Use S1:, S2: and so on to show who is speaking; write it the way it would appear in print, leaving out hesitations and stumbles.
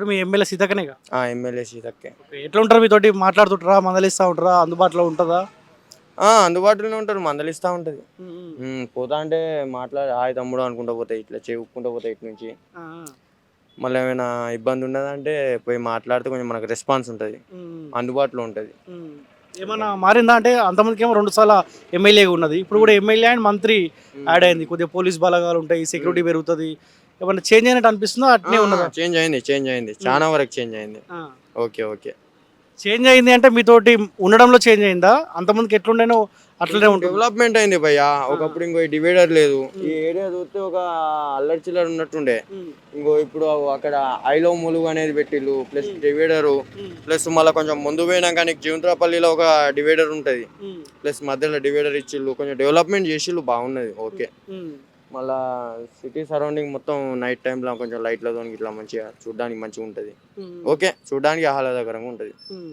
S1: ఎవరు మీ MLA సీతక్కనేగా?
S2: MLA సీతక్కే.
S1: Okay. ఎట్లా ఉంటారు మీతోటి మాట్లాడుతుంటారా? మందలిస్తా ఉంటారా? అందుబాటులో ఉంటదా?
S2: అందుబాటులోనే ఉంటారు, మందలిస్తూ ఉంటుంది.
S1: హ్మ్. హ్మ్.
S2: పోతా అంటే మాట్లాడి హాయ్ తమ్ముడు అనుకుంటా పోతాయి, ఇట్లా చెప్పుకుంటూ పోతాయి ఇటు నుంచి.
S1: ఆ! ఆ!
S2: మళ్ళీ ఏమైనా ఇబ్బంది ఉన్నదంటే పోయి మాట్లాడితే కొంచెం మనకు రెస్పాన్స్ ఉంటుంది,
S1: హ్మ్.
S2: అందుబాటులో ఉంటుంది.
S1: హ్మ్. ఏమన్నా మారిందా? అంటే అంతమందికేమో 2 సార్ల ఎమ్మెల్యేగా ఉన్నది. ఇప్పుడు కూడా ఎమ్మెల్యే అండ్ మంత్రి యాడ్ అయింది. కొద్దిగా పోలీస్ బలగాలుంటాయి, సెక్యూరిటీ పెరుగుతది. ఏమన్నా చేంజ్ అయినట్టు అనిపిస్తుందా? అట్నే ఉన్నదా?
S2: చేంజ్ అయింది,
S1: హ్మ్.
S2: చాలా వరకు చేంజ్ అయింది.
S1: ఆ!
S2: Okay, okay.
S1: చేంజ్ అయింది అంటే మీతోటి ఉండడంలో చేంజ్ అయిందా? అంతకుముందుకు ఎట్లుండేనో అట్లనే
S2: కొంచెం
S1: ఉంటుందా?
S2: డెవలప్మెంట్ అయింది భయ్య.
S1: ఆ!
S2: ఒకప్పుడు ఇంకో డివైడర్ లేదు, ఈ
S1: హ్మ్.
S2: ఏరియా చూస్తే ఒక అల్లరి చిల్లర ఉన్నట్టుండే.
S1: హ్మ్.
S2: ఇంకో ఇప్పుడు అక్కడ ఐలో ములుగు అనేది పెట్టిల్లు, ప్లస్
S1: హ్మ్.
S2: డివైడరు,
S1: హ్మ్.
S2: ప్లస్ మళ్ళీ కొంచెం ముందు పోయినాక నీకు జీవంత్రపల్లిలో ఒక డివైడర్ ఉంటుంది,
S1: హ్మ్.
S2: ప్లస్ మధ్యలో డివైడర్ ఇచ్చిళ్ళు, కొంచెం డెవలప్మెంట్ చేసిళ్ళు, బాగున్నది. ఓకే.
S1: హ్మ్.
S2: మళ్ళా సిటీ సరౌండింగ్ మొత్తం నైట్ టైంలో కొంచెం లైట్లతో ఇట్లా మంచిగా చూడడానికి మంచిగా ఉంటుంది.
S1: హ్మ్.
S2: ఓకే, చూడడానికి ఆహ్లాదకరంగా ఉంటుంది.
S1: హ్మ్.